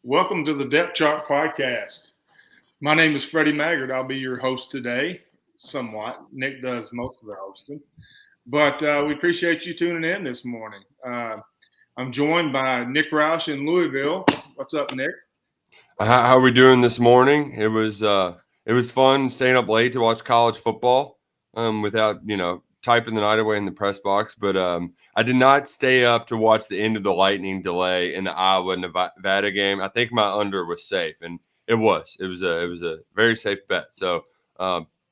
Welcome to the Depth Chart Podcast. My name is Freddie Maggard. I'll be your host today, somewhat. Nick does most of the hosting. But we appreciate you tuning in this morning. I'm joined by Nick Roush in Louisville. What's up, Nick? How are we doing this morning? It was fun staying up late to watch college football without typing the night away in the press box. But I did not stay up to watch the end of the lightning delay in the Iowa Nevada game. I think my under was safe, and it was a very safe bet. So,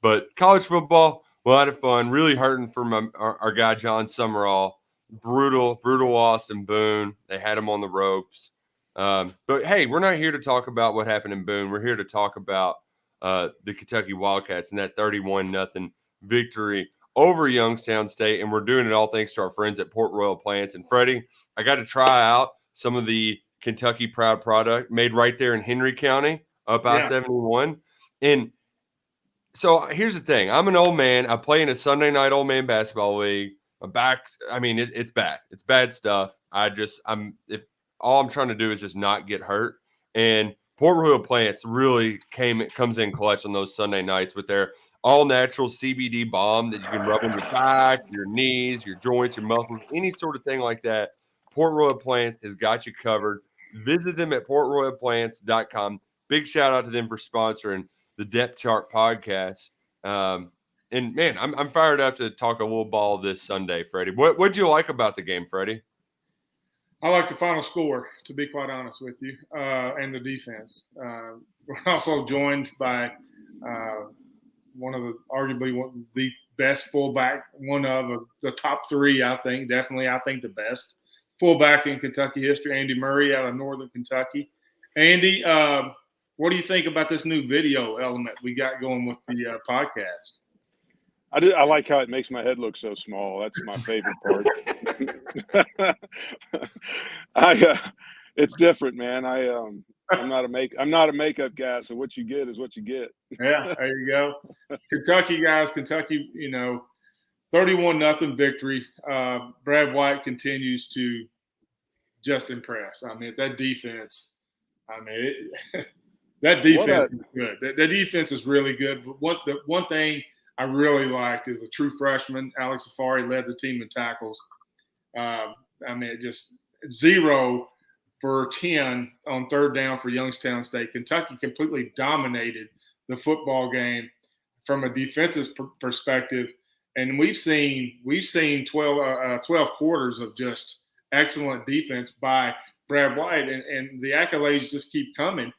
but college football, a lot of fun. Really hurting for our guy John Summerall. Brutal loss in Boone. They had him on the ropes. But hey, we're not here to talk about what happened in Boone. We're here to talk about the Kentucky Wildcats and that 31-0 victory over Youngstown State. And we're doing it all thanks to our friends at Port Royal Plants. And Freddie, I got to try out some of the Kentucky Proud product made right there in Henry County up I-71. And so here's the thing. I'm an old man. I play in a Sunday night old man basketball league. My back, it's bad. It's bad stuff. If all I'm trying to do is just not get hurt. And Port Royal Plants really comes in clutch on those Sunday nights with their all natural CBD balm that you can rub on your back, your knees, your joints, your muscles, any sort of thing like that. Port Royal Plants has got you covered. Visit them at portroyalplants.com. Big shout out to them for sponsoring the Depth Chart podcast. And man, I'm fired up to talk a little ball this Sunday, Freddie. What'd you like about the game, Freddie? I like the final score, to be quite honest with you, and the defense. We're also joined by arguably one of the best fullback, one of the top three, I think, definitely, I think the best fullback in Kentucky history, Andy Murray out of Northern Kentucky. Andy, what do you think about this new video element we got going with the podcast? I like how it makes my head look so small. That's my favorite part. It's different, man. I'm not a makeup guy, so what you get is what you get. Yeah, there you go. Kentucky guys, 31-0 victory. Brad White continues to just impress. I mean, that defense. That defense is good. That defense is really good. But the one thing I really liked is a true freshman, Alex Safari, led the team in tackles. Just 0 for 10 on third down for Youngstown State. Kentucky completely dominated the football game from a defensive perspective, and we've seen 12 quarters of just excellent defense by Brad White, and the accolades just keep coming.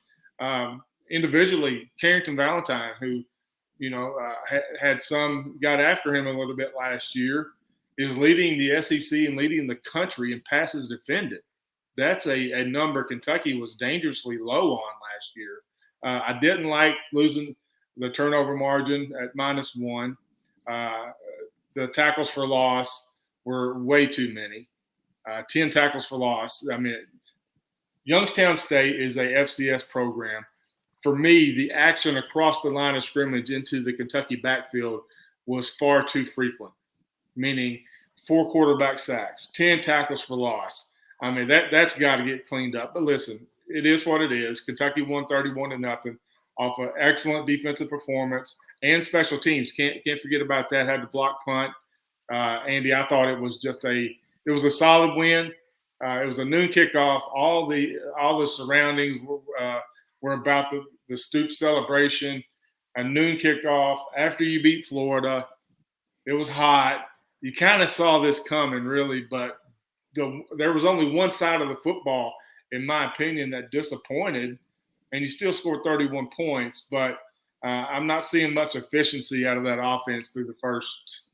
Individually, Carrington Valentine, who had some got after him a little bit last year, is leading the SEC and leading the country in passes defended. That's a number Kentucky was dangerously low on last year. I didn't like losing the turnover margin at -1. The tackles for loss were way too many. 10 tackles for loss. I mean, Youngstown State is a FCS program. For me, the action across the line of scrimmage into the Kentucky backfield was far too frequent, meaning 4 quarterback sacks, 10 tackles for loss. I mean, that's got to get cleaned up. But listen, it is what it is. Kentucky won 31-0 off an excellent defensive performance and special teams. Can't forget about that. Had the block punt. Andy, I thought it was a solid win. It was a noon kickoff. All the surroundings were about the Stoop celebration, a noon kickoff after you beat Florida. It was hot. You kind of saw this coming, really, but there was only one side of the football, in my opinion, that disappointed, and you still scored 31 points, but I'm not seeing much efficiency out of that offense through the first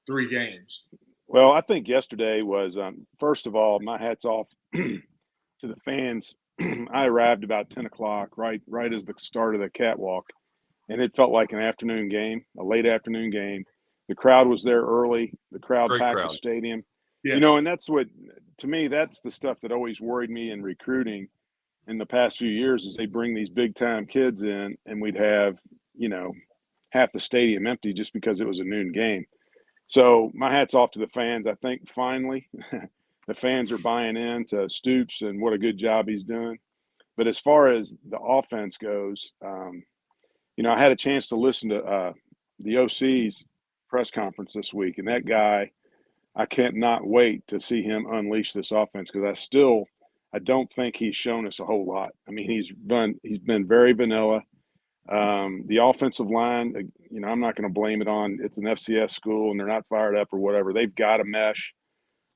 3 games. Well, I think yesterday was, first of all, my hat's off to the fans. I arrived about 10 o'clock, right as the start of the catwalk, and it felt like an afternoon game, a late afternoon game. The crowd was there early. The crowd packed the stadium. Yes. And that's what, to me, that's the stuff that always worried me in recruiting in the past few years is they bring these big-time kids in, and we'd have, half the stadium empty just because it was a noon game. So my hat's off to the fans. I think finally the fans are buying into Stoops and what a good job he's doing. But as far as the offense goes, I had a chance to listen to the OC's press conference this week, and that guy, I can't not wait to see him unleash this offense because I don't think he's shown us a whole lot. I mean, he's been very vanilla. The offensive line, I'm not going to blame it on it's an FCS school and they're not fired up or whatever. They've got to mesh.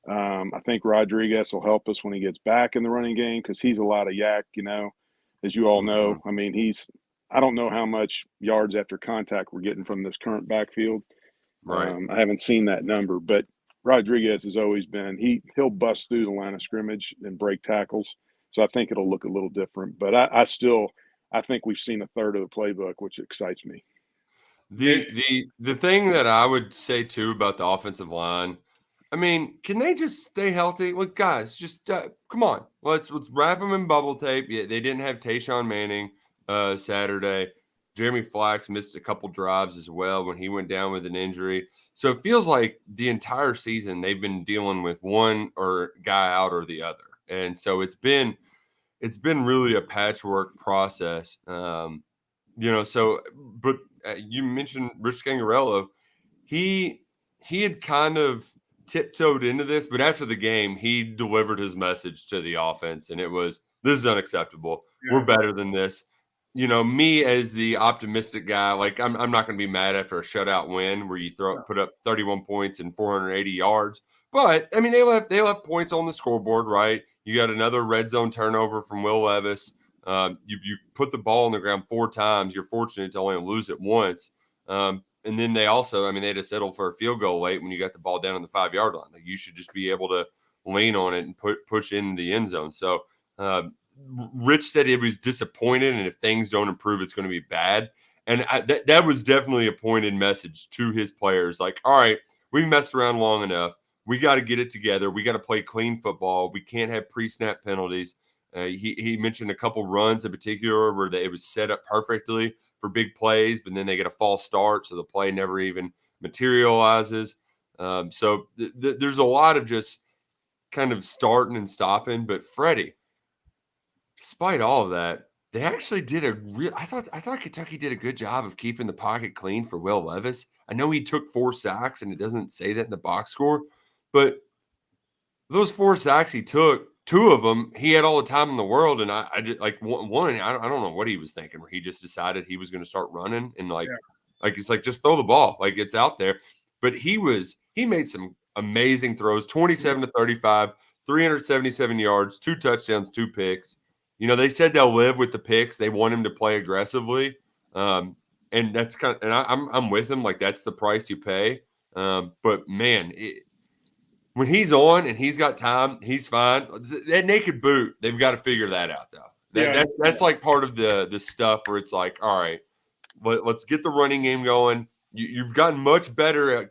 I think Rodriguez will help us when he gets back in the running game because he's a lot of yak, as you all know. I mean, I don't know how much yards after contact we're getting from this current backfield. Right. I haven't seen that number, but Rodriguez has always been he'll bust through the line of scrimmage and break tackles. So I think it'll look a little different. But I think we've seen a third of the playbook, which excites me. The thing that I would say too about the offensive line, I mean, can they just stay healthy? Look, guys, just come on. Let's wrap them in bubble tape. Yeah, they didn't have Tayshaun Manning Saturday. Jeremy Flax missed a couple drives as well when he went down with an injury. So it feels like the entire season they've been dealing with one or guy out or the other. And so it's been really a patchwork process. But you mentioned Rich Scangarello. He had kind of tiptoed into this, but after the game, he delivered his message to the offense, and it was, this is unacceptable. Yeah. We're better than this. Me as the optimistic guy, like I'm not going to be mad after a shutout win where you put up 31 points and 480 yards. But I mean, they left points on the scoreboard, right? You got another red zone turnover from Will Levis. You put the ball on the ground 4 times. You're fortunate to only lose it once. And then they also, they had to settle for a field goal late when you got the ball down on the 5-yard line. Like, you should just be able to lean on it and push in the end zone. So Rich said he was disappointed, and if things don't improve, it's going to be bad. And that was definitely a pointed message to his players. Like, all right, we've messed around long enough. We got to get it together. We got to play clean football. We can't have pre-snap penalties. He mentioned a couple runs in particular where it was set up perfectly for big plays, but then they get a false start, so the play never even materializes. So there's a lot of just kind of starting and stopping. But Freddie, despite all of that, they actually did I thought Kentucky did a good job of keeping the pocket clean for Will Levis. I know he took 4 sacks, and it doesn't say that in the box score, but those 4 sacks he took, 2 of them, he had all the time in the world. And I just, like, one, I don't know what he was thinking, where he just decided he was going to start running and it's like, just throw the ball. Like, it's out there. But he made some amazing throws, 27 to 35, 377 yards, 2 touchdowns, 2 picks. They said they'll live with the picks. They want him to play aggressively. And that's and I'm with him. Like, that's the price you pay. But man, when he's on and he's got time, he's fine. That naked boot, they've got to figure that out, though. That's like part of the stuff where it's like, all right, let's get the running game going. You've gotten much better at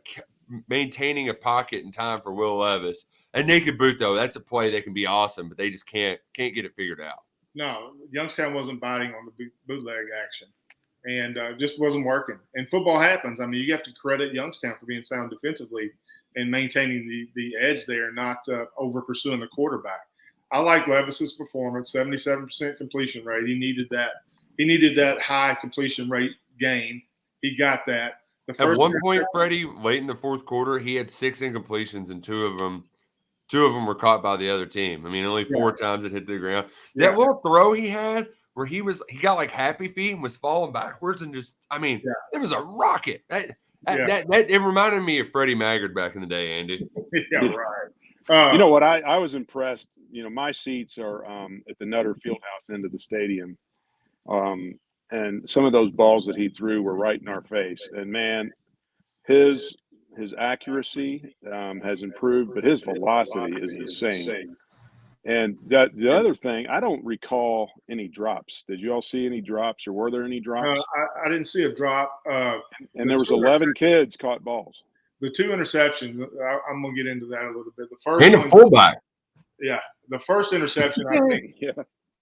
maintaining a pocket in time for Will Levis. That naked boot, though, that's a play that can be awesome, but they just can't get it figured out. No, Youngstown wasn't biting on the bootleg action, and just wasn't working. And football happens. You have to credit Youngstown for being sound defensively and maintaining the edge there, not over pursuing the quarterback. I like Levis's performance, 77% completion rate. He needed that. He needed that high completion rate game. He got that. At one point, Freddie, late in the 4th quarter, he had 6 incompletions, and 2 of them were caught by the other team. Only 4 times it hit the ground. That little throw he had where he got like happy feet and was falling backwards and just, it was a rocket. It reminded me of Freddie Maggard back in the day, Andy. Yeah, right. You know what? I was impressed. My seats are at the Nutter Fieldhouse end of the stadium. And some of those balls that he threw were right in our face. And, man, his accuracy has improved, but his velocity is insane. And the other thing, I don't recall any drops. Did you all see any drops, or were there any drops? I didn't see a drop. And there was 11 kids caught balls. The 2 interceptions, I'm going to get into that a little bit. The first and a fullback. Yeah, the first interception, I think,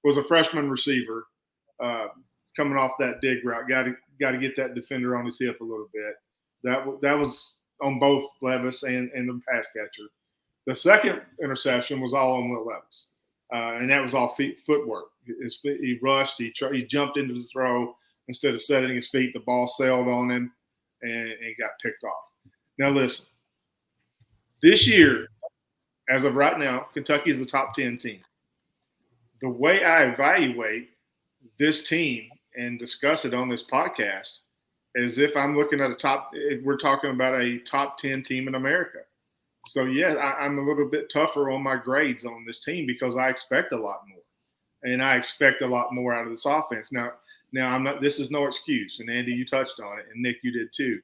was a freshman receiver coming off that dig route. Got to get that defender on his hip a little bit. That was on both Levis and the pass catcher. The second interception was all on Will Levis. and that was all footwork. He rushed, he jumped into the throw. Instead of setting his feet, the ball sailed on him and got picked off. Now, listen, this year, as of right now, Kentucky is a top 10 team. The way I evaluate this team and discuss it on this podcast is if I'm looking at we're talking about a top 10 team in America. So, yeah, I'm a little bit tougher on my grades on this team because I expect a lot more. And I expect a lot more out of this offense. Now I'm not. This is no excuse. And Andy, you touched on it, and Nick, you did too.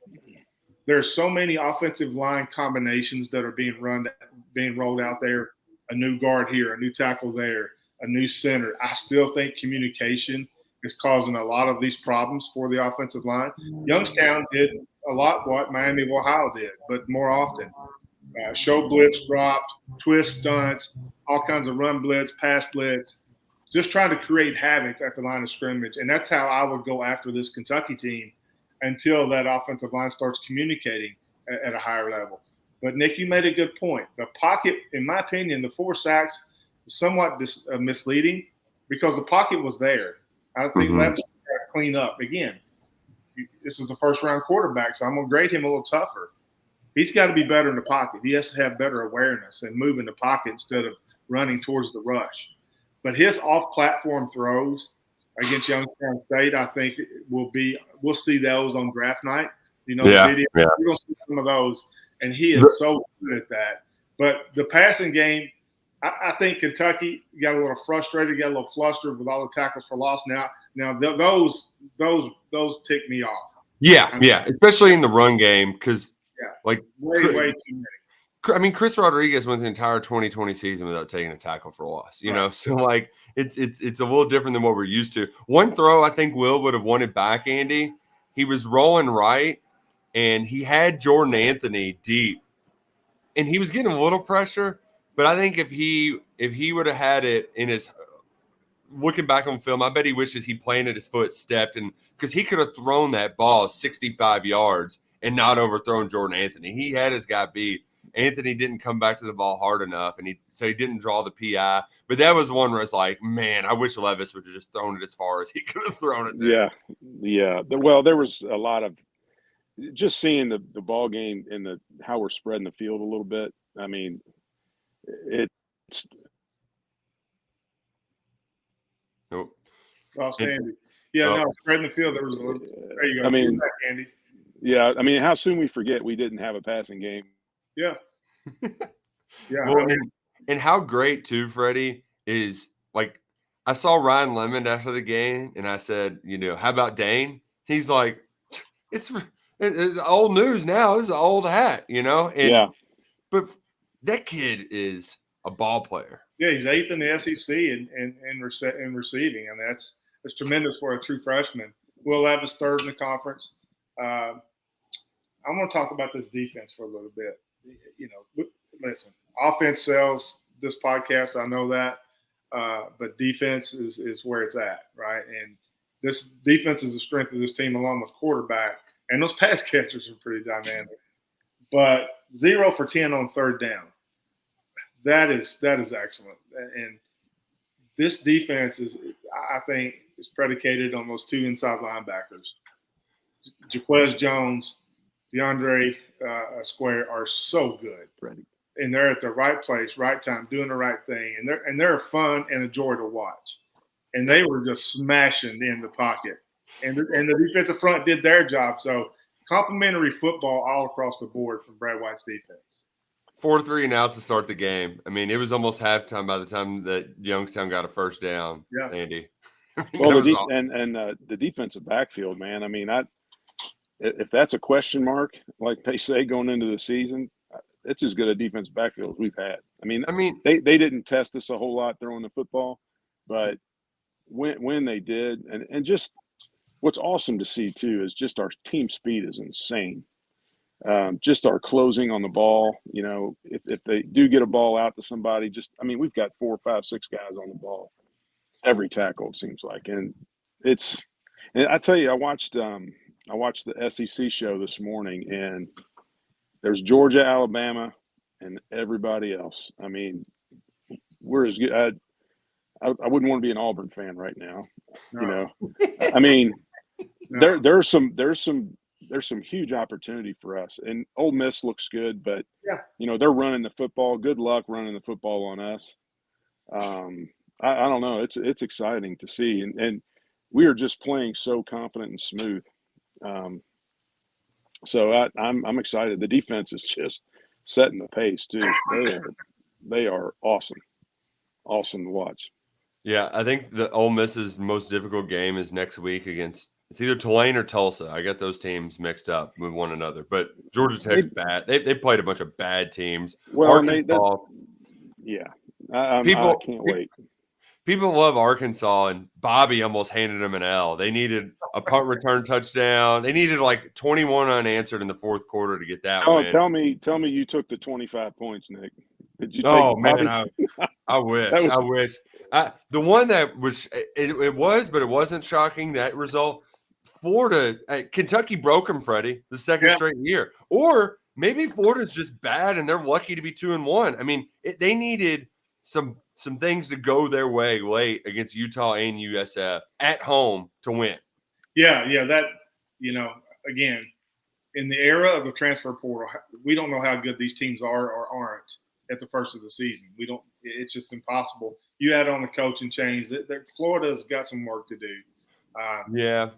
There's so many offensive line combinations that are being rolled out there. A new guard here, a new tackle there, a new center. I still think communication is causing a lot of these problems for the offensive line. Youngstown did a lot what Miami of Ohio did, but more often. Show blitz dropped, twist stunts, all kinds of run blitz, pass blitz, just trying to create havoc at the line of scrimmage. And that's how I would go after this Kentucky team until that offensive line starts communicating at a higher level. But, Nick, you made a good point. The pocket, in my opinion, the 4 sacks is somewhat misleading because the pocket was there. I think Levis got to clean up. Again, this is a first-round quarterback, so I'm going to grade him a little tougher. He's got to be better in the pocket. He has to have better awareness and move in the pocket instead of running towards the rush. But his off-platform throws against Youngstown State, I think we'll see those on draft night. The video. We're going to see some of those, and he is so good at that. But the passing game, I think Kentucky got a little frustrated, got a little flustered with all the tackles for loss. Now those tick me off. Yeah, especially in the run game because – like way too many. I mean, Chris Rodriguez went the entire 2020 season without taking a tackle for loss. You know, so like it's a little different than what we're used to. One throw, I think Will would have won it back. Andy, he was rolling right, and he had Jordan Anthony deep, and he was getting a little pressure. But I think if he would have had it in his looking back on film, I bet he wishes he planted his foot, stepped, and because he could have thrown that ball 65 yards. And not overthrown Jordan Anthony. He had his guy beat. Anthony didn't come back to the ball hard enough, and so he didn't draw the PI. But that was one where it's like, man, I wish Levis would have just thrown it as far as he could have thrown it there. Yeah. Well, there was a lot of just seeing the ball game and how we're spreading the field a little bit. I mean, it's nope. Lost Andy. Yeah, spreading the field. There was a little. There you go. I mean, Andy. Yeah, I mean, how soon we forget we didn't have a passing game. Yeah. Well, and how great too, Freddie, is like I saw Ryan Lemond after the game, and I said, how about Dane? He's like, it's old news now. This is an old hat, And, but that kid is a ball player. Yeah, he's 8th in the SEC in receiving, and that's tremendous for a true freshman. Will Levis 3rd in the conference. I want to talk about this defense for a little bit. Listen, offense sells this podcast. I know that, but defense is where it's at, right? And this defense is the strength of this team, along with quarterback, and those pass catchers are pretty dynamic. But 0 for 10 on 3rd down. That is excellent. And this defense I think, is predicated on those 2 inside linebackers. Jaquez Jones, DeAndre Square are so good, and they're at the right place, right time, doing the right thing, and they're fun and a joy to watch. And they were just smashing in the pocket, and the defensive front did their job. So complimentary football all across the board from Brad White's defense. 4 3 and outs to start the game. I mean, it was almost halftime by the time that Youngstown got a first down. Yeah, Andy. Well, the defensive backfield, man. I mean, if that's a question mark, like they say going into the season, it's as good a defensive backfield as we've had. I mean, they didn't test us a whole lot throwing the football, but when they did, and just what's awesome to see too is just our team speed is insane. Just our closing on the ball. If they do get a ball out to somebody, we've got 4, 5, 6 guys on the ball every tackle, it seems like, and I tell you, I watched the SEC show this morning, and there's Georgia, Alabama, and everybody else. I mean, we're as good. I wouldn't want to be an Auburn fan right now. No. You know, I mean, No. there's some huge opportunity for us. And Ole Miss looks good, but Yeah. you know, they're running the football. Good luck running the football on us. I don't know. It's exciting to see, and we are just playing so confident and smooth. So I'm excited. The defense is just setting the pace too. They are awesome to watch. Yeah, I think the Ole Miss's most difficult game is next week against it's either Tulane or Tulsa. I got those teams mixed up with one another. But Georgia Tech's bad. They played a bunch of bad teams. Well, Arkansas. Yeah, I People can't wait. People love Arkansas, and Bobby almost handed them an L. They needed a punt return touchdown. They needed like 21 unanswered in the fourth quarter to get that win. Tell me you took the 25 points, Nick. Did you? Oh take man, I wish. Was, I wish. The one that was it was, but it wasn't shocking that result. Florida, Kentucky broke them, Freddie, the second straight year. Or maybe Florida's just bad and they're lucky to be 2-1. I mean, they needed some things to go their way late against Utah and USF at home to win. Yeah, that, you know, again, in the era of the transfer portal, we don't know how good these teams are or aren't at the first of the season. It's just impossible. You add on the coaching change. Florida's got some work to do. Yeah.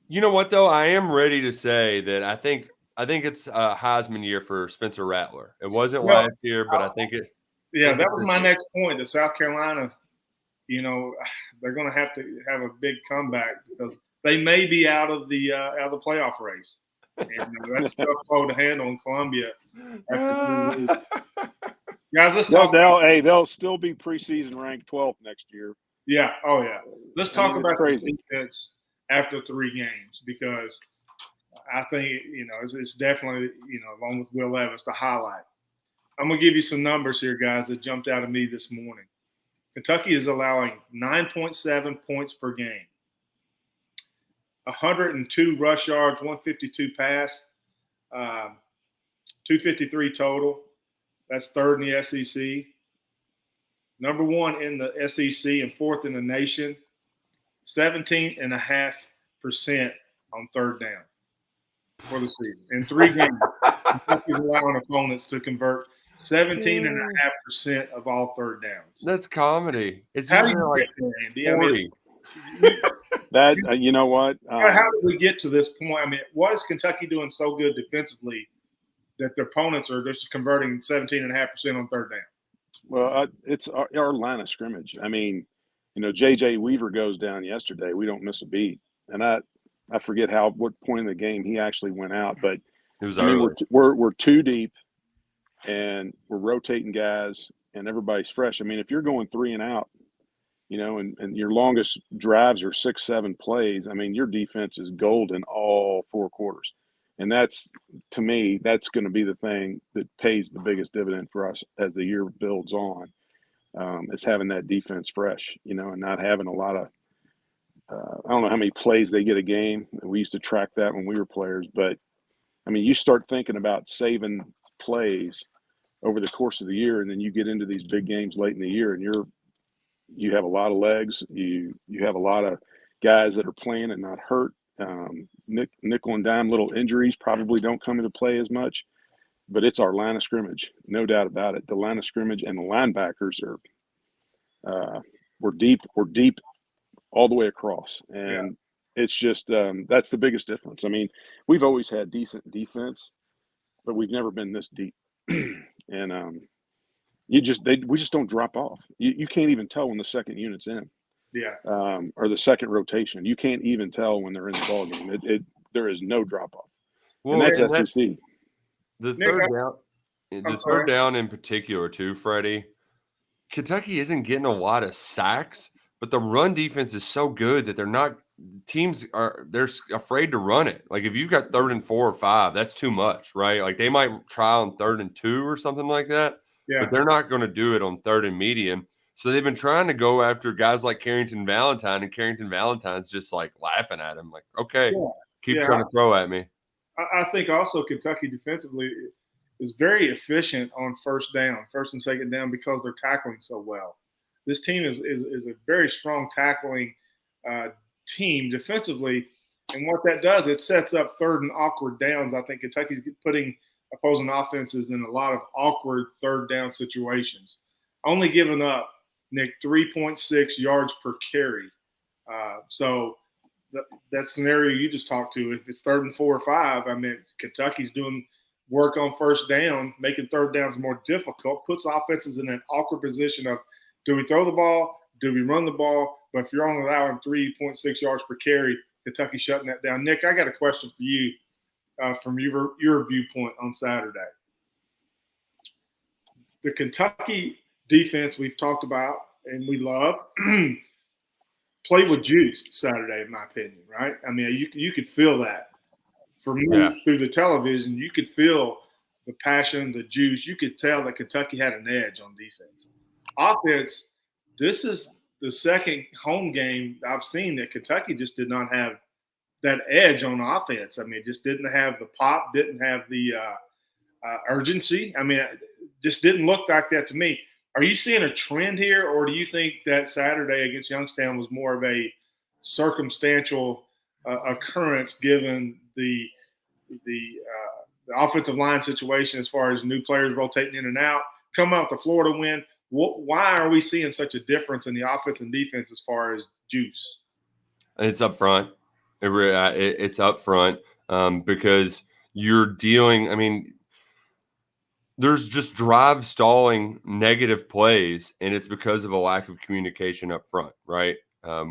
You know what, though? I am ready to say that I think it's a Heisman year for Spencer Rattler. It wasn't last year, but I think it. Yeah, that was my next point. That South Carolina, you know, they're going to have a big comeback because they may be out of the playoff race. And that's a tough blow to handle in Columbia. Guys, let's talk. They'll still be preseason ranked 12th next year. Yeah. Oh, yeah. Let's talk about the defense after 3 games because I think, you know, it's definitely, you know, along with Will Levis, the highlight. I'm going to give you some numbers here, guys, that jumped out at me this morning. Kentucky is allowing 9.7 points per game, 102 rush yards, 152 pass, 253 total. That's third in the SEC. Number 1 in the SEC and 4th in the nation. 17.5% on third down for the season. In 3 games, Kentucky's allowing opponents to convert 17.5% of all third downs. That's comedy. It's how do you like get there, Andy? 40. You know what? How did we get to this point? I mean, what is Kentucky doing so good defensively that their opponents are just converting 17.5% on third down? Well, it's our line of scrimmage. I mean, you know, J.J. Weaver goes down yesterday. We don't miss a beat. And I forget what point in the game he actually went out, but it was early. We're too deep, and we're rotating guys, and everybody's fresh. I mean, if you're going 3 and out, you know, and your longest drives are 6-7 plays, I mean, your defense is golden all 4 quarters. And that's, to me, that's going to be the thing that pays the biggest dividend for us as the year builds on. Is having that defense fresh, you know, and not having a lot of I don't know how many plays they get a game. We used to track that when we were players, but I mean, you start thinking about saving plays over the course of the year, and then you get into these big games late in the year, and you have a lot of legs. You have a lot of guys that are playing and not hurt. Nickel and dime little injuries probably don't come into play as much, but it's our line of scrimmage, no doubt about it. The line of scrimmage and the linebackers are we're deep all the way across, and it's just that's the biggest difference. I mean, we've always had decent defense, but we've never been this deep. And we just don't drop off. You can't even tell when the second unit's in. Yeah. Or the second rotation. You can't even tell when they're in the ballgame. There is no drop off. Well, and that's SEC. The third down in particular, too, Freddie. Kentucky isn't getting a lot of sacks, but the run defense is so good that they're afraid to run it. Like if you've got 3rd and 4 or 5, that's too much, right? Like they might try on 3rd and 2 or something like that. Yeah. But they're not going to do it on 3rd and medium. So they've been trying to go after guys like Carrington Valentine, and Carrington Valentine's just like laughing at him, like, okay, keep trying to throw at me. I think also Kentucky defensively is very efficient on first and second down because they're tackling so well. this team is a very strong tackling team defensively. And what that does, it sets up third and awkward downs. I think Kentucky's putting opposing offenses in a lot of awkward third down situations. Only giving up, Nick, 3.6 yards per carry. So that scenario you just talked to, if it's 3rd and 4 or 5, I mean, Kentucky's doing work on first down, making third downs more difficult, puts offenses in an awkward position of, do we throw the ball? Do we run the ball? But if you're only allowing 3.6 yards per carry, Kentucky shutting that down. Nick, I got a question for you from your viewpoint on Saturday. The Kentucky defense we've talked about and we love played with juice Saturday, in my opinion, right? I mean, you could feel that. For me, through the television, you could feel the passion, the juice. You could tell that Kentucky had an edge on defense. Offense, this is the second home game I've seen that Kentucky just did not have that edge on offense. I mean, just didn't have the pop, didn't have the urgency. I mean, it just didn't look like that to me. Are you seeing a trend here, or do you think that Saturday against Youngstown was more of a circumstantial occurrence given the offensive line situation as far as new players rotating in and out, coming out the Florida win? Why are we seeing such a difference in the offense and defense as far as juice? It's up front. It's up front because you're dealing – I mean, there's just drive stalling negative plays, and it's because of a lack of communication up front, right?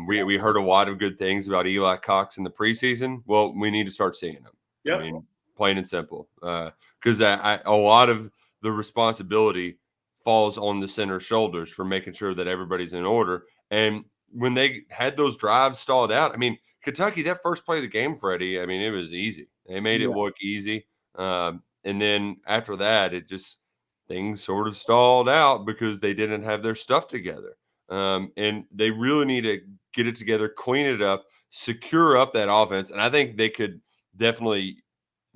We heard a lot of good things about Eli Cox in the preseason. Well, we need to start seeing them. Yep. I mean, plain and simple. Because a lot of the responsibility falls on the center's shoulders for making sure that everybody's in order. And when they had those drives stalled out, I mean, Kentucky, that first play of the game, Freddie, I mean, it was easy. They made it look easy. And then after that, things sort of stalled out because they didn't have their stuff together. And they really need to get it together, clean it up, secure up that offense. And I think they could definitely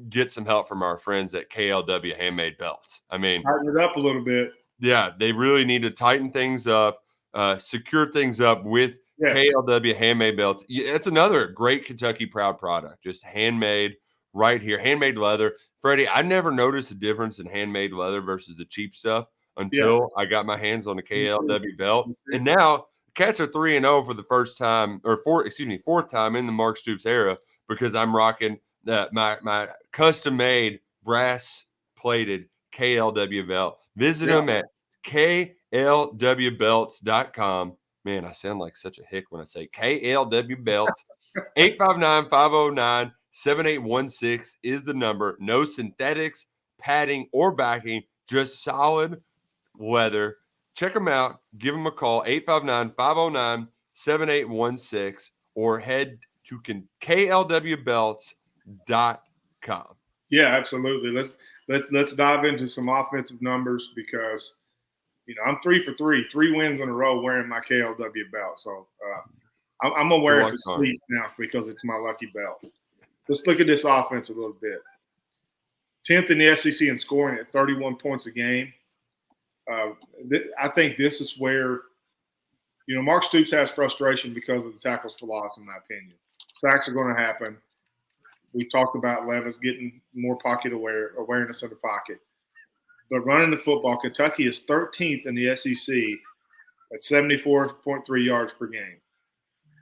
get some help from our friends at KLW Handmade Belts. I mean, tighten it up a little bit. Yeah, they really need to tighten things up, secure things up with KLW Handmade Belts. It's another great Kentucky proud product, just handmade right here, handmade leather. Freddie, I never noticed a difference in handmade leather versus the cheap stuff until I got my hands on the KLW belt. And now Cats are 3-0 for the fourth time in the Mark Stoops era because I'm rocking my custom-made brass-plated KLW belt. Visit them at klwbelts.com. Man, I sound like such a hick when I say KLW Belts. 859-509-7816 is the number. No synthetics, padding, or backing, just solid leather. Check them out. Give them a call, 859-509-7816, or head to klwbelts.com. Yeah, absolutely. Let's dive into some offensive numbers because I'm 3 for 3 wins in a row wearing my KLW belt. So I'm gonna wear it to sleep now because it's my lucky belt. Let's look at this offense a little bit. 10th in the SEC in scoring at 31 points a game. I think this is where Mark Stoops has frustration because of the tackles for loss, in my opinion. Sacks are going to happen. We talked about Levis getting more pocket awareness of the pocket. But running the football, Kentucky is 13th in the SEC at 74.3 yards per game.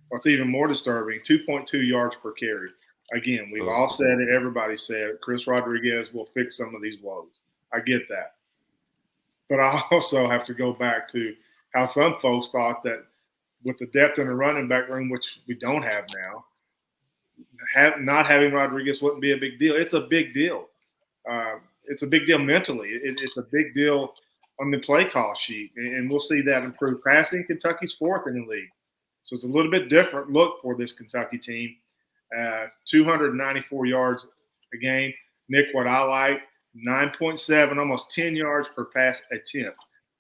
What's even more disturbing, 2.2 yards per carry. Again, we've all said it. Everybody said it. Chris Rodriguez will fix some of these woes. I get that. But I also have to go back to how some folks thought that with the depth in the running back room, which we don't have now, not having Rodriguez wouldn't be a big deal. It's a big deal. It's a big deal mentally. It's a big deal on the play call sheet, and we'll see that improve. Passing, Kentucky's 4th in the league. So it's a little bit different look for this Kentucky team. 294 yards a game. Nick, what I like, 9.7, almost 10 yards per pass attempt.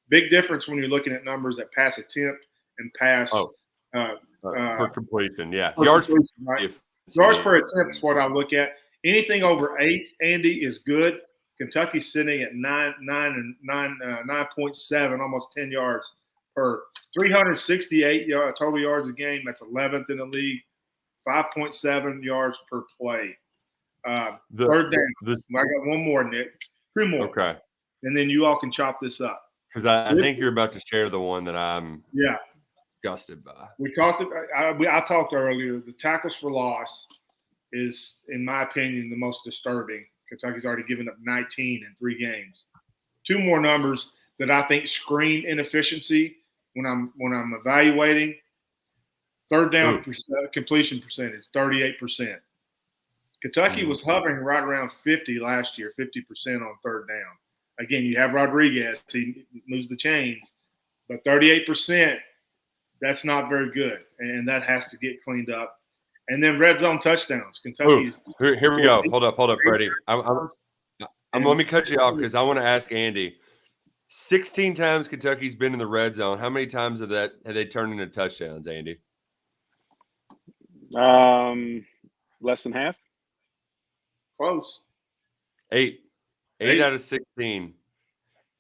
Big difference when you're looking at numbers at pass attempt and pass for completion. Yeah, yards per attempt is what I look at. Anything over 8, Andy, is good. Kentucky's sitting at 9.7, almost 10 yards per 368 total yards a game. That's 11th in the league. 5.7 yards per play. Third down. I got one more, Nick. Two more. Okay. And then you all can chop this up. Because I think you're about to share the one that I'm disgusted by. I talked earlier. The tackles for loss is, in my opinion, the most disturbing. Kentucky's already given up 19 in 3 games. 2 more numbers that I think screen inefficiency when I'm evaluating. Third down completion percentage, 38%. Kentucky was hovering right around 50 last year, 50% on third down. Again, you have Rodriguez. He moves the chains. But 38%, that's not very good, and that has to get cleaned up. And then red zone touchdowns. Kentucky's – Here we go. Hold up, Freddie. Let me cut you off because I want to ask Andy. 16 times Kentucky's been in the red zone. How many times have they turned into touchdowns, Andy? Less than half. Close. 8 out of 16.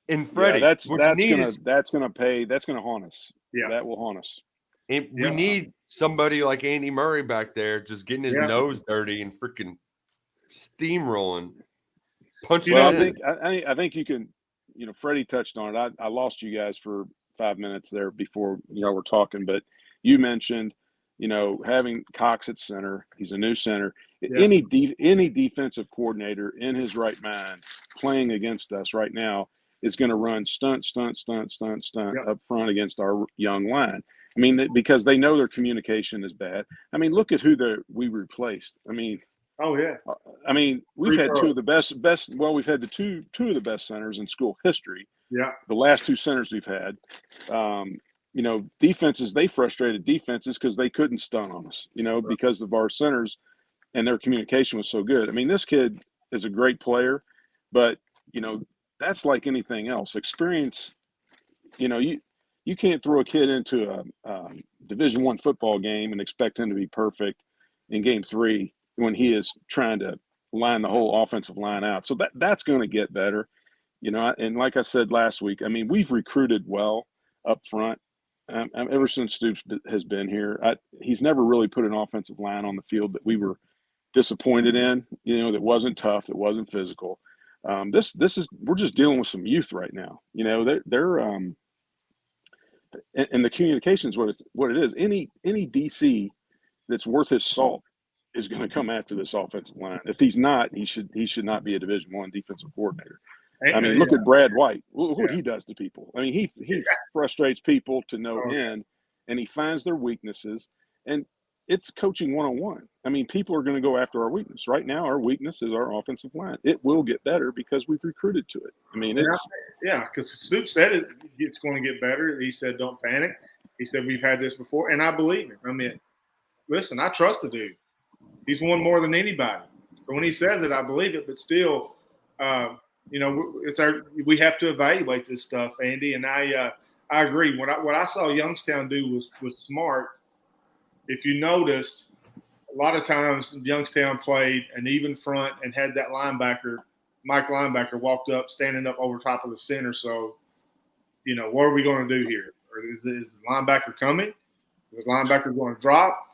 And Freddie, that's gonna pay. That's gonna haunt us. Yeah, that will haunt us. And we need somebody like Andy Murray back there, just getting his nose dirty and freaking steamrolling, punching. Well, I think you can. Freddie touched on it. I lost you guys for 5 minutes there before we're talking, but you mentioned having Cox at center. He's a new center. Yeah. Any defensive coordinator in his right mind playing against us right now is going to run stunt up front against our young line. I mean, because they know their communication is bad. I mean, look at who we replaced. I mean, we've had two of the best. Well, we've had two of the best centers in school history. Yeah, the last 2 centers we've had. Defenses, they frustrated defenses because they couldn't stun on us. Because of our centers and their communication was so good. I mean, this kid is a great player, but that's like anything else. Experience. You can't throw a kid into a Division I football game and expect him to be perfect in Game 3 when he is trying to line the whole offensive line out. So that's going to get better, And like I said last week, I mean, we've recruited well up front. Ever since Stoops has been here, he's never really put an offensive line on the field that we were disappointed in. That wasn't tough, that wasn't physical. We're just dealing with some youth right now. They're and the communication is what it is. Any DC that's worth his salt is going to come after this offensive line. If he's not, he should not be a Division I defensive coordinator. I mean, look at Brad White. Look what he does to people. I mean, he frustrates people to no end, and he finds their weaknesses. And it's coaching 101. I mean, people are going to go after our weakness. Right now, our weakness is our offensive line. It will get better because we've recruited to it. I mean, because Stoops said it's going to get better. He said, don't panic. He said, we've had this before, and I believe him. I mean, listen, I trust the dude. He's won more than anybody. So when he says it, I believe it. But still, we have to evaluate this stuff, Andy. And I agree. What I saw Youngstown do was smart. If you noticed, a lot of times Youngstown played an even front and had that Mike linebacker walked up, standing up over top of the center. So, what are we going to do here? Or is the linebacker coming? Is the linebacker going to drop?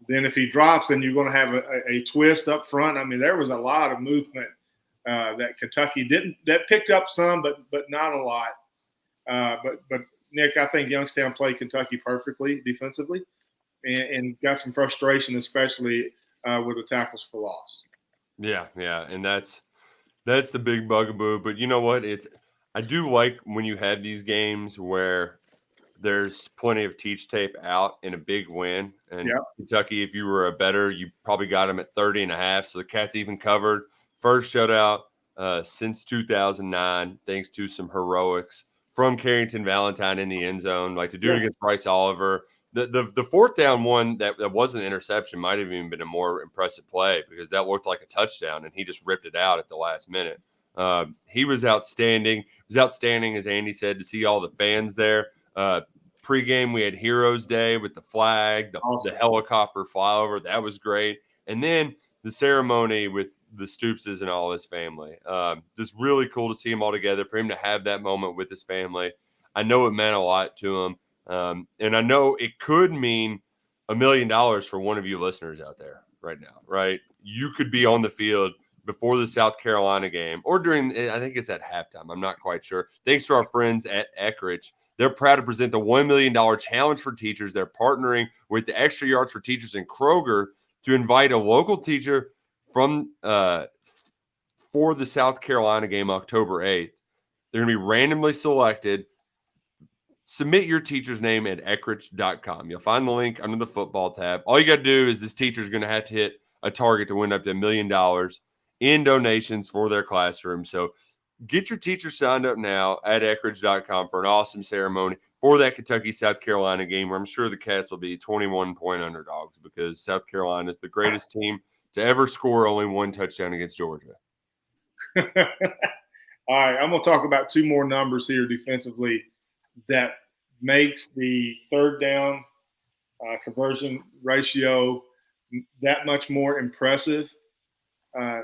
Then if he drops, then you're going to have a twist up front. I mean, there was a lot of movement that Kentucky didn't – that picked up some, but not a lot. But Nick, I think Youngstown played Kentucky perfectly defensively and got some frustration, especially with the tackles for loss. Yeah, and that's the big bugaboo. But you know what? I do like when you have these games where there's plenty of teach tape out in a big win. And Kentucky, if you were a bettor, you probably got them at 30.5. So the Cats even covered. First shutout since 2009, thanks to some heroics from Carrington Valentine in the end zone. Like to do it against Bryce Oliver. The fourth down one that wasn't an interception might have even been a more impressive play because that looked like a touchdown and he just ripped it out at the last minute. He was outstanding. It was outstanding, as Andy said, to see all the fans there. Pre-game, we had Heroes Day with the flag, the helicopter flyover. That was great. And then the ceremony with the Stoopses and all his family. Just really cool to see them all together, for him to have that moment with his family. I know it meant a lot to him. And I know it could mean $1 million for one of you listeners out there right now, right? You could be on the field before the South Carolina game or during, I think it's at halftime. I'm not quite sure. Thanks to our friends at Eckrich. They're proud to present the $1 million challenge for teachers. They're partnering with the Extra Yards for Teachers in Kroger to invite a local teacher from for the South Carolina game October 8th. They're going to be randomly selected. Submit your teacher's name at eckrich.com. You'll find the link under the football tab. All you got to do is this teacher is going to have to hit a target to win up to $1 million in donations for their classroom. So get your teacher signed up now at eckrich.com for an awesome ceremony for that Kentucky-South Carolina game where I'm sure the Cats will be 21-point underdogs because South Carolina is the greatest team to ever score only one touchdown against Georgia. All right, I'm going to talk about two more numbers here defensively that makes the third down conversion ratio that much more impressive.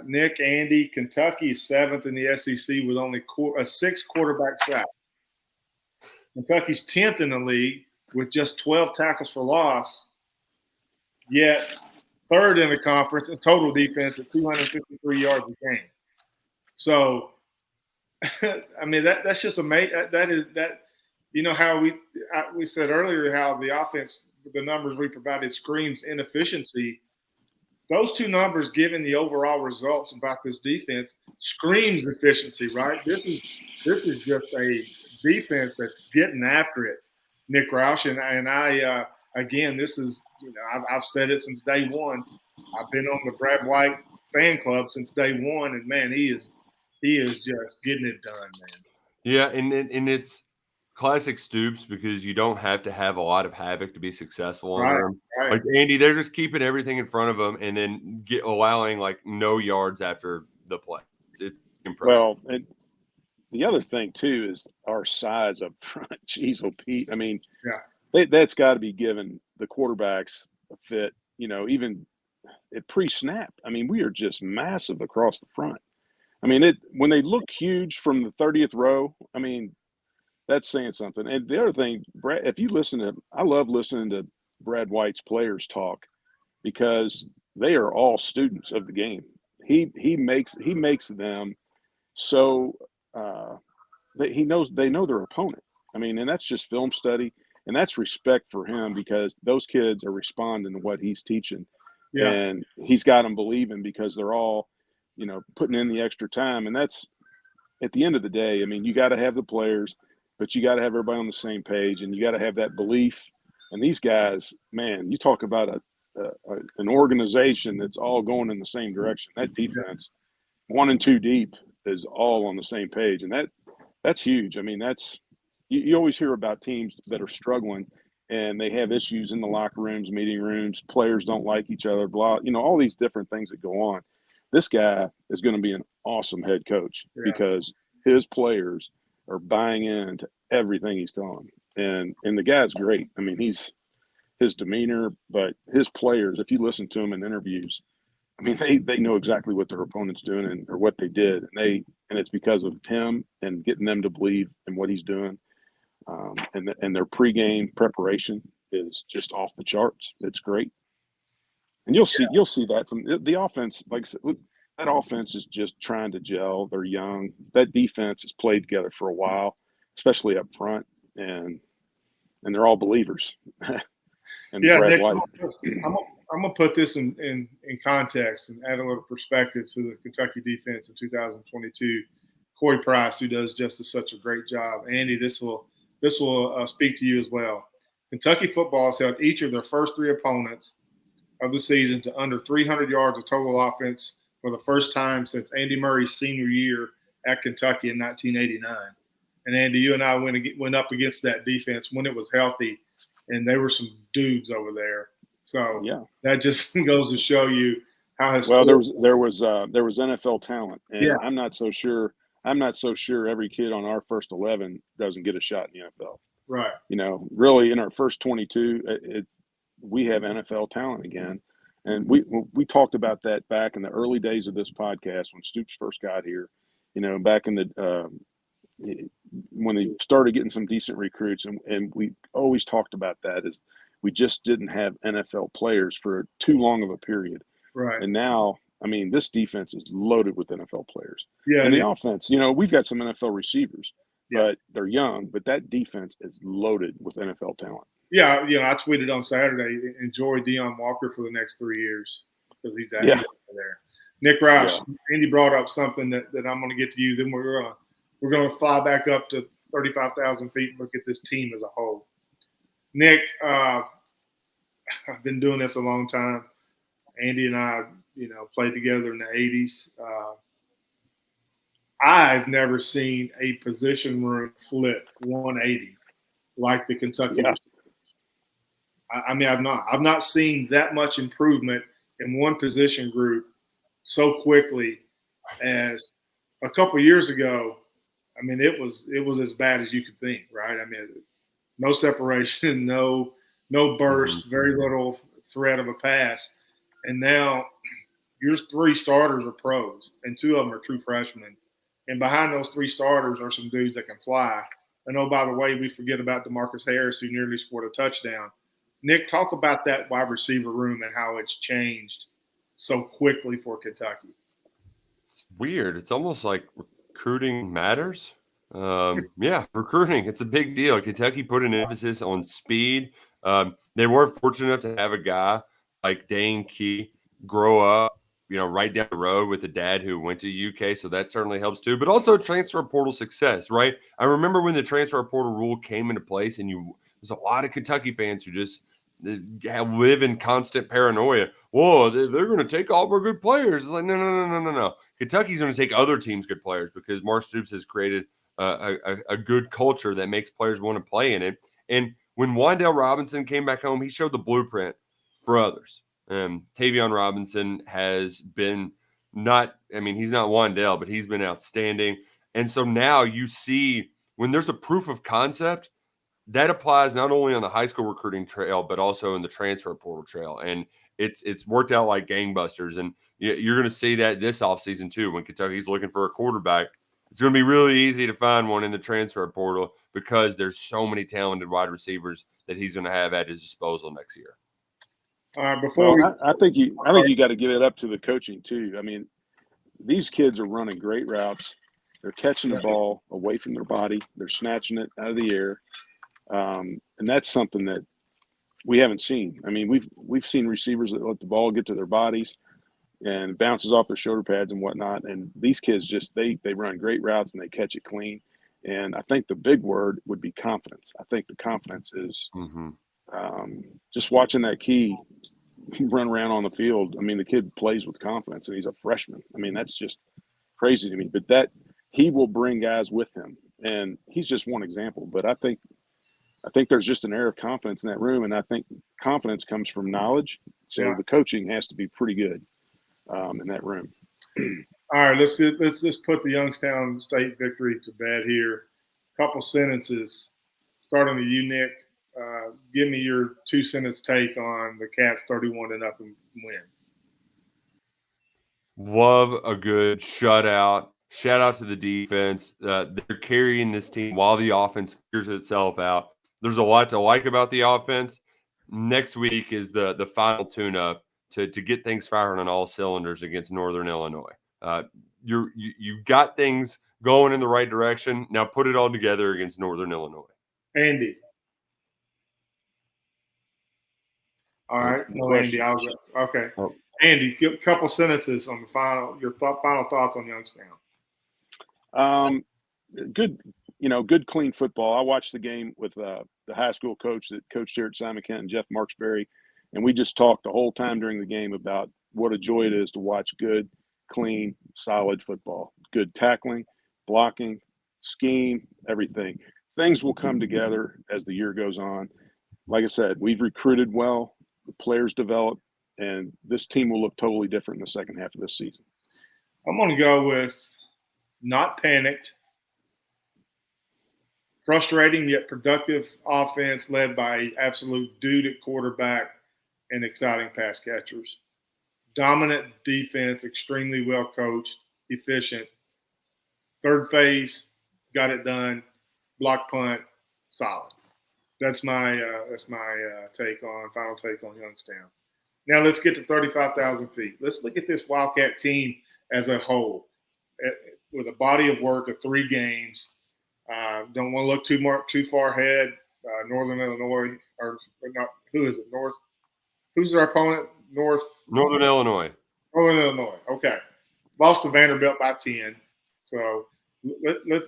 Nick, Andy, Kentucky is 7th in the SEC with only 6 quarterback sacks. Kentucky's 10th in the league with just 12 tackles for loss, yet 3rd in the conference in total defense at 253 yards a game. So, I mean, that's just amazing. That is that. You know how we said earlier how the offense, the numbers we provided screams inefficiency. Those two numbers, given the overall results about this defense, screams efficiency, right? This is just a defense that's getting after it, Nick Roush. And I again, this is, you know, I've said it since day one. I've been on the Brad White fan club since day one, and man, he is just getting it done, man. Yeah, and it's classic Stoops because you don't have to have a lot of havoc to be successful under him. Right. Like Andy, they're just keeping everything in front of them and then allowing like no yards after the play. It's impressive. Well, and the other thing too is our size up front. Jeez, Pete. I mean, yeah, that's got to be given the quarterbacks a fit. You know, even at pre-snap. I mean, we are just massive across the front. I mean, when they look huge from the 30th row. I mean, that's saying something. And the other thing, Brad, if you I love listening to Brad White's players talk because they are all students of the game. He makes them so that they know their opponent. I mean, and that's just film study, and that's respect for him because those kids are responding to what he's teaching, and he's got them believing because they're all, you know, putting in the extra time. And that's at the end of the day. I mean, you got to have the players. But you got to have everybody on the same page, and you got to have that belief. And these guys, man, you talk about an organization that's all going in the same direction. That defense, 1 and 2 deep, is all on the same page, and that's huge. I mean, that's you always hear about teams that are struggling, and they have issues in the locker rooms, meeting rooms. Players don't like each other, blah. You know, all these different things that go on. This guy is going to be an awesome head coach because his players are buying into everything he's telling them. And the guy's great. I mean, his demeanor, but his players, if you listen to him in interviews, I mean, they know exactly what their opponent's doing or what they did. And it's because of him and getting them to believe in what he's doing. And their pregame preparation is just off the charts. It's great. And you'll see that from the offense. Like I said, that offense is just trying to gel. They're young. That defense has played together for a while, especially up front, and they're all believers. And Brad White. I'm gonna put this in context and add a little perspective to the Kentucky defense in 2022. Corey Price, who does just such a great job. Andy, this will speak to you as well. Kentucky football has held each of their first 3 opponents of the season to under 300 yards of total offense for the first time since Andy Murray's senior year at Kentucky in 1989. And Andy, you and I went up against that defense when it was healthy, and there were some dudes over there. So that just goes to show you how his there was NFL talent, and I'm not so sure every kid on our first 11 doesn't get a shot in the NFL. Right. You know, really in our first 22, we have NFL talent again. And we talked about that back in the early days of this podcast when Stoops first got here, you know, back in the when they started getting some decent recruits, and we always talked about that, is we just didn't have NFL players for too long of a period. Right. And now, I mean, this defense is loaded with NFL players. Yeah. And the offense, we've got some NFL receivers, Yeah. but they're young. But that defense is loaded with NFL talent. Yeah, I tweeted on Saturday, enjoy Deion Walker for the next 3 years because he's out there. Nick Roush, Andy brought up something that I'm going to get to you. Then we're going to fly back up to 35,000 feet and look at this team as a whole. Nick, I've been doing this a long time. Andy and I, played together in the 80s. I've never seen a position room flip 180 like the Kentucky. Yeah. I mean, I've not seen that much improvement in one position group so quickly as a couple years ago. I mean, it was as bad as you could think, right? I mean, no separation, no burst, very little threat of a pass. And now your 3 starters are pros, and 2 of them are true freshmen. And behind those 3 starters are some dudes that can fly. And, oh, by the way, we forget about DeMarcus Harris, who nearly scored a touchdown. Nick, talk about that wide receiver room and how it's changed so quickly for Kentucky. It's weird. It's almost like recruiting matters. Recruiting. It's a big deal. Kentucky put an emphasis on speed. They weren't fortunate enough to have a guy like Dane Key grow up, right down the road with a dad who went to UK. So that certainly helps too. But also transfer portal success, right? I remember when the transfer portal rule came into place, and there's a lot of Kentucky fans who just live in constant paranoia. Whoa, they're going to take all of our good players. It's like, no. Kentucky's going to take other teams' good players because Mark Stoops has created a good culture that makes players want to play in it. And when Wan'Dale Robinson came back home, he showed the blueprint for others. Tavion Robinson has been he's not Wan'Dale, but he's been outstanding. And so now you see when there's a proof of concept, that applies not only on the high school recruiting trail, but also in the transfer portal trail. And it's worked out like gangbusters. And you're going to see that this offseason too, when Kentucky's looking for a quarterback. It's going to be really easy to find one in the transfer portal because there's so many talented wide receivers that he's going to have at his disposal next year. All right, I think you got to give it up to the coaching too. I mean, these kids are running great routes. They're catching the ball away from their body. They're snatching it out of the air. And that's something that we haven't seen. I mean, we've seen receivers that let the ball get to their bodies and bounces off their shoulder pads and whatnot. And these kids just they run great routes and they catch it clean. And I think the big word would be confidence. I think the confidence is just watching that Key run around on the field. I mean, the kid plays with confidence, and he's a freshman. I mean, that's just crazy to me. But that he will bring guys with him, and he's just one example. But I think there's just an air of confidence in that room, and I think confidence comes from knowledge. So the coaching has to be pretty good in that room. All right, let's just put the Youngstown State victory to bed here. Couple sentences, starting with you, Nick. Give me your 2-sentence take on the Cats' 31-0 win. Love a good shutout. Shout out to the defense. They're carrying this team while the offense figures itself out. There's a lot to like about the offense. Next week is the final tune-up to get things firing on all cylinders against Northern Illinois. You've got things going in the right direction. Now put it all together against Northern Illinois. Andy. All right. No, Andy. Okay. Oh. Andy, a couple sentences on your final thoughts on Youngstown. Good clean football. I watched the game with the high school coach that coached here at Simon Kent and Jeff Marksberry, and we just talked the whole time during the game about what a joy it is to watch good, clean, solid football. Good tackling, blocking, scheme, everything. Things will come together as the year goes on. Like I said, we've recruited well, the players develop, and this team will look totally different in the second half of this season. I'm going to go with not panicked, frustrating yet productive offense led by an absolute dude at quarterback and exciting pass catchers. Dominant defense, extremely well coached, efficient. Third phase, got it done. block punt, solid. That's my final take on Youngstown. Now let's get to 35,000 feet. Let's look at this Wildcat team as a whole, with a body of work of 3 games. Don't want to look too far ahead. Northern Illinois, or not? Who is it? Who's our opponent? Northern Illinois. Northern Illinois. Okay, lost to Vanderbilt by 10. So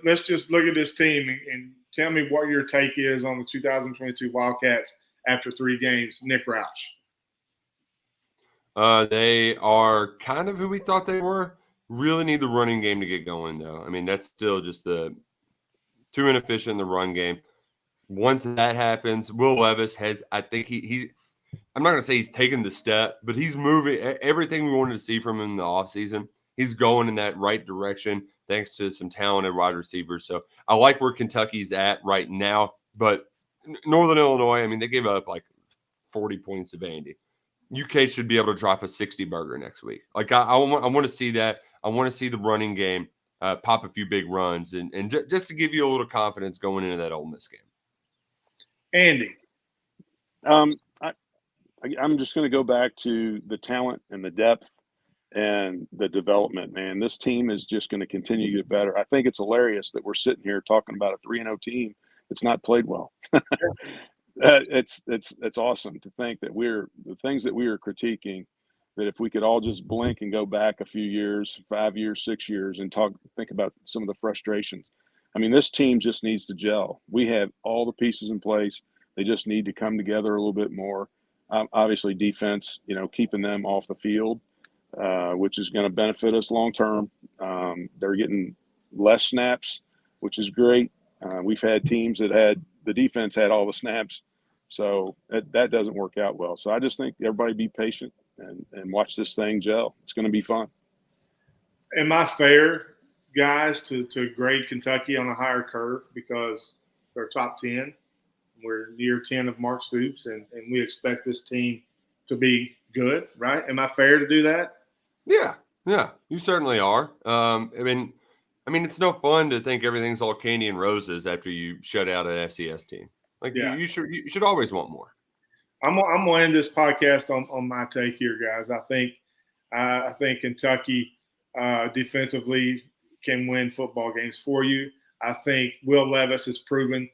let's just look at this team and tell me what your take is on the 2022 Wildcats after 3 games. Nick Roush. They are kind of who we thought they were. Really need the running game to get going, though. I mean, that's still just too inefficient in the run game. Once that happens, Will Levis has, I think he's I'm not going to say he's taken the step, but he's moving everything we wanted to see from him in the offseason. He's going in that right direction thanks to some talented wide receivers. So I like where Kentucky's at right now. But Northern Illinois, I mean, they gave up like 40 points to Vandy. UK should be able to drop a 60 burger next week. Like I want to see that. I want to see the running game pop a few big runs and just to give you a little confidence going into that Ole Miss game. Andy. I'm just going to go back to the talent and the depth and the development, man. This team is just going to continue to get better. I think it's hilarious that we're sitting here talking about a 3-0 team that's not played well. It's awesome to think that the things that we are critiquing, that if we could all just blink and go back a few years, 5 years, 6 years, and think about some of the frustrations. I mean, this team just needs to gel. We have all the pieces in place. They just need to come together a little bit more. Obviously, defense, keeping them off the field, which is going to benefit us long term. They're getting less snaps, which is great. We've had teams that the defense had all the snaps, so that doesn't work out well. So I just think everybody be patient and watch this thing gel. It's going to be fun. Am I fair, guys, to grade Kentucky on a higher curve because they're top 10? We're year 10 of Mark Stoops, and we expect this team to be good, right? Am I fair to do that? Yeah, you certainly are. I mean, it's no fun to think everything's all candy and roses after you shut out an FCS team. Like, yeah. you should always want more. I'm gonna end this podcast on my take here, guys. I think Kentucky defensively can win football games for you. I think Will Levis has proven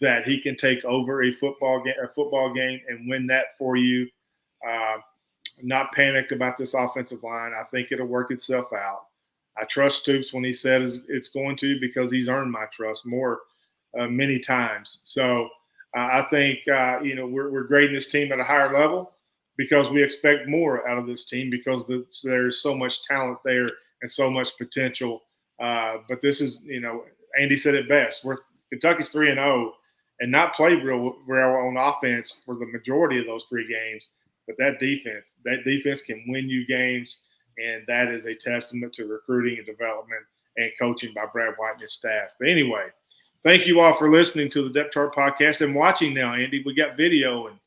that he can take over a football game and win that for you. Not panicked about this offensive line. I think it'll work itself out. I trust Stoops when he says it's going to, because he's earned my trust many times. So I think we're grading this team at a higher level because we expect more out of this team because there's so much talent there and so much potential. But this is, Andy said it best. Kentucky's 3-0 and not played real on offense for the majority of those 3 games. But that defense can win you games, and that is a testament to recruiting and development and coaching by Brad White and his staff. But anyway, thank you all for listening to the Depth Chart Podcast and watching now, Andy. We got video, and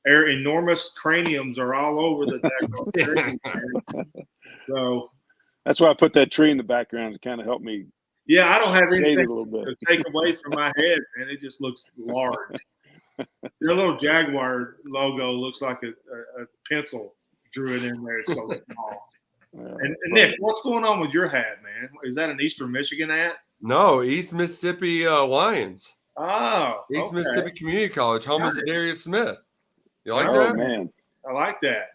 our enormous craniums are all over the deck. So that's why I put that tree in the background to kind of help me. Yeah, I don't have anything to take away from my head, and it just looks large. Your little Jaguar logo looks like a pencil drew it in there. It's so small. And Nick, what's going on with your hat, man? Is that an Eastern Michigan hat? No, East Mississippi Lions. Oh, East Mississippi Community College, home of Darius Smith. You like that? Oh, man. I like that.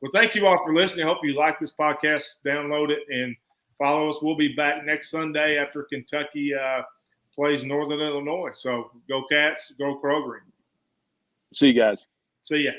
Well, thank you all for listening. I hope you like this podcast. Download it and follow us. We'll be back next Sunday after Kentucky plays Northern Illinois. So go Cats, go Kroger. See you guys. See ya.